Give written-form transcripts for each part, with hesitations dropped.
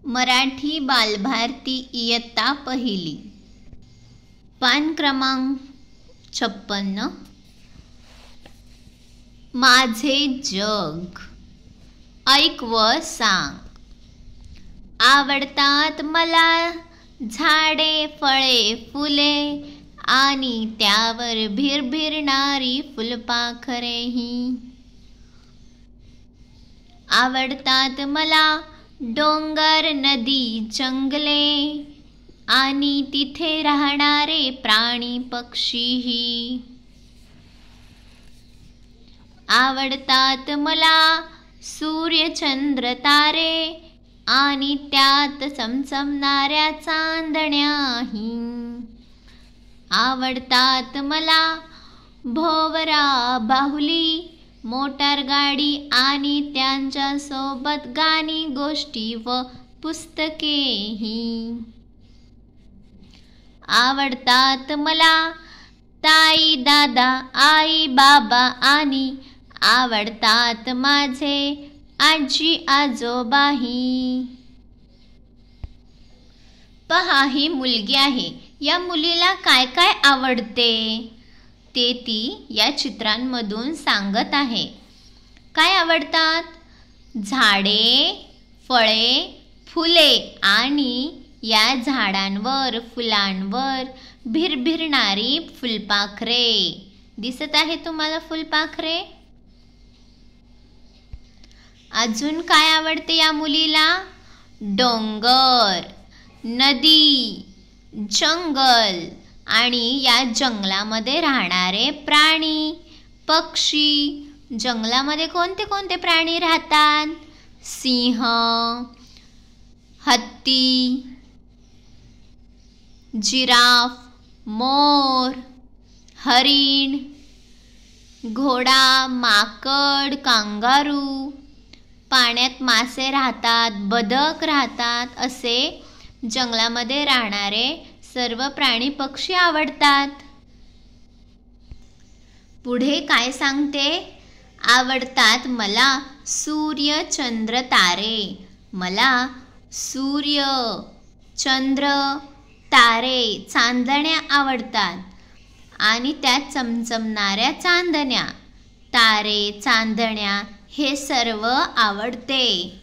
मराठी बालभारती इयत्ता पहिली, पान क्रमांक 56. माझे जग. ऐक व सांग. आवडतात मला झाडे, फळे, फुले आणि त्यावर भिरभिरणारी फुलपाखरेही. आवडतात मला डोंगर, नदी, जंगले आणि तिथे राहणारे प्राणी, पक्षीही. आवडतात मला सूर्य, चंद्र, तारे आणि त्यात चमचमणाऱ्या चांदण्याही. आवडतात मला भोवरा, बाहुली, मोटार गाडी आणि त्यांच्या सोबत गाणी, गोष्टी व पुस्तकेही. आवडतात मला ताई, दादा, आई, बाबा आणि आवडतात माझे आजी, आजोबाही. पहा, ही मुलगी आहे. या मुलीला काय काय आवडते ते ती या चित्रांमधून सांगत आहे. काय आवडतात? झाडे, फळे, फुले आणि या झाडांवर, फुलांवर भिरभिरणारी फुलपाखरे. दिसत आहे तुम्हाला फुलपाखरे? अजून काय आवडते या मुलीला? डोंगर, नदी, जंगल आणि या जंगलामध्ये राहणारे प्राणी, पक्षी. जंगलामध्ये कोणते कोणते प्राणी राहतात? सिंह, हत्ती, जिराफ, मोर, हरिण, घोडा, माकड, कांगारू. पाण्यात मासे राहतात, बदक राहतात. असे जंगलामध्ये राहणारे सर्व प्राणी, पक्षी आवडतात. पुढे काय सांगते? आवडतात मला सूर्य, चंद्र, तारे. मला सूर्य, चंद्र, तारे, चांदण्या आवडतात आणि त्यात चमचमणाऱ्या चांदण्या, तारे, चांदण्या हे सर्व आवडते.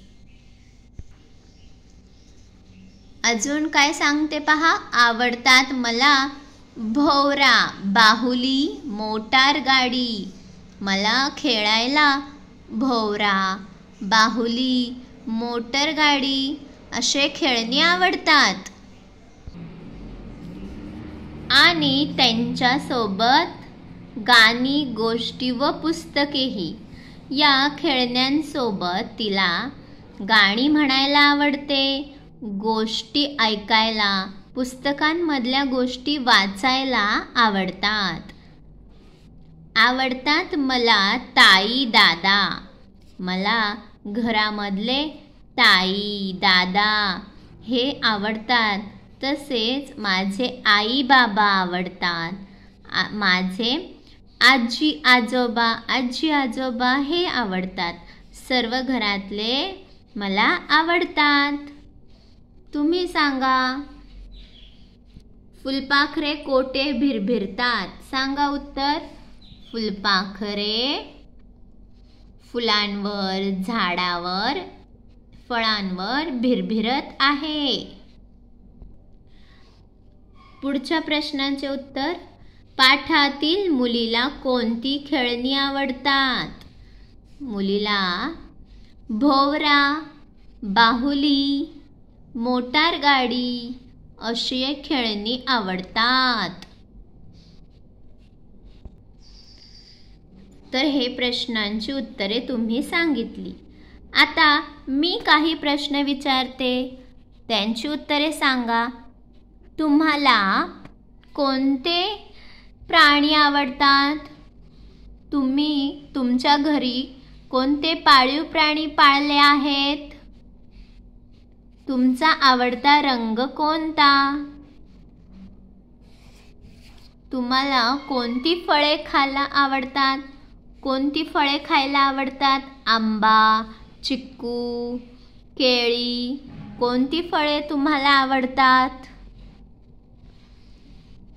अजून काय सांगते पहा? आवडतात मला भोवरा, बाहुली, मोटार गाडी. मला खेळायला भोवरा, बाहुली, मोटर गाडी असे खेळणी आवडतात आणि त्यांच्यासोबत गाणी, गोष्टी व पुस्तकेही. या खेळण्यांसोबत तिला गाणी म्हणायला आवडते, गोष्टी ऐकायला, पुस्तकांमधल्या गोष्टी वाचायला आवडतात. आवडतात मला ताई, दादा. मला घरामधले ताई, दादा हे आवडतात. तसेच माझे आई, बाबा आवडतात. माझे आजी, आजोबा, आजी, आजोबा हे आवडतात. सर्व घरातले मला आवडतात. तुम्ही सांगा. फुलपाखरे कोठे भिरभिरतात? सांगा उत्तर. फुलपाखरे फुलांवर, झाडावर, फळांवर भिरभिरत आहे. पुढच्या प्रश्नाचे उत्तर. पाठातील मुलीला कोणती खेळणी आवडतात? मुलीला भोवरा, बाहुली, मोटार गाडी अशी खेळणी आवडतात. तर हे प्रश्नांची उत्तरे तुम्ही सांगितली. आता मी काही प्रश्न विचारते, त्यांची उत्तरे सांगा. तुम्हाला कोणते प्राणी आवडतात? तुम्ही तुमच्या घरी कोणते पाळीव प्राणी पाळले आहेत? तुमचा आवडता रंग कोणता? तुम्हाला कोणती फळे खायला आवडतात? कोणती फळे खायला आवडतात? आंबा, चिक्कू, केळी, कोणती फळे तुम्हाला आवडतात?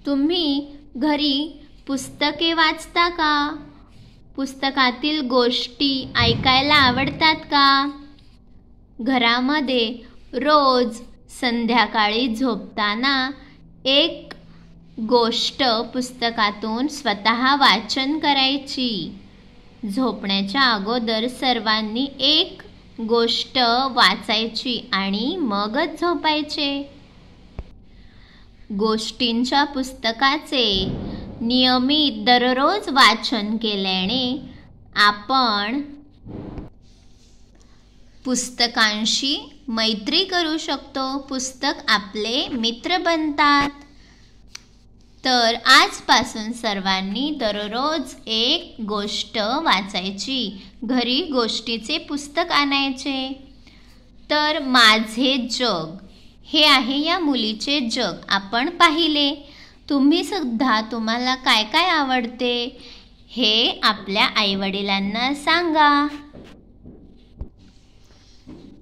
तुम्ही घरी पुस्तके वाचता का? पुस्तकातील गोष्टी ऐकायला आवडतात का? घरामध्ये रोज संध्याकाळी झोपताना एक गोष्ट पुस्तकातून स्वतः वाचन करायची. झोपण्याच्या अगोदर सर्वांनी एक गोष्ट वाचायची आणि मगच झोपायचे. गोष्टींच्या पुस्तकाचे नियमित दररोज वाचन केल्याने आपण पुस्तकांशी मैत्री करू शकतो. पुस्तक आपले मित्र बनतात. तर आजपासून सर्वांनी दररोज एक गोष्ट वाचायची. घरी गोष्टीचे पुस्तक आणायचे. तर माझे जग हे आहे या मुलीचे जग आपण पाहिले. तुम्ही सुद्धा तुम्हाला काय काय आवडते हे आपल्या आईवडिलांना सांगा.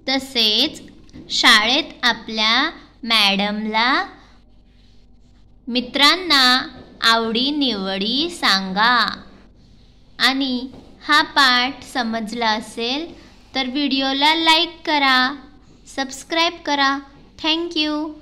तसेच शाळेत आपल्या मॅडमला मित्रांना आवडी-निवडी सांगा. आणि हा पाठ समजला असेल तर व्हिडिओला लाईक करा, सबस्क्राईब करा. Thank you.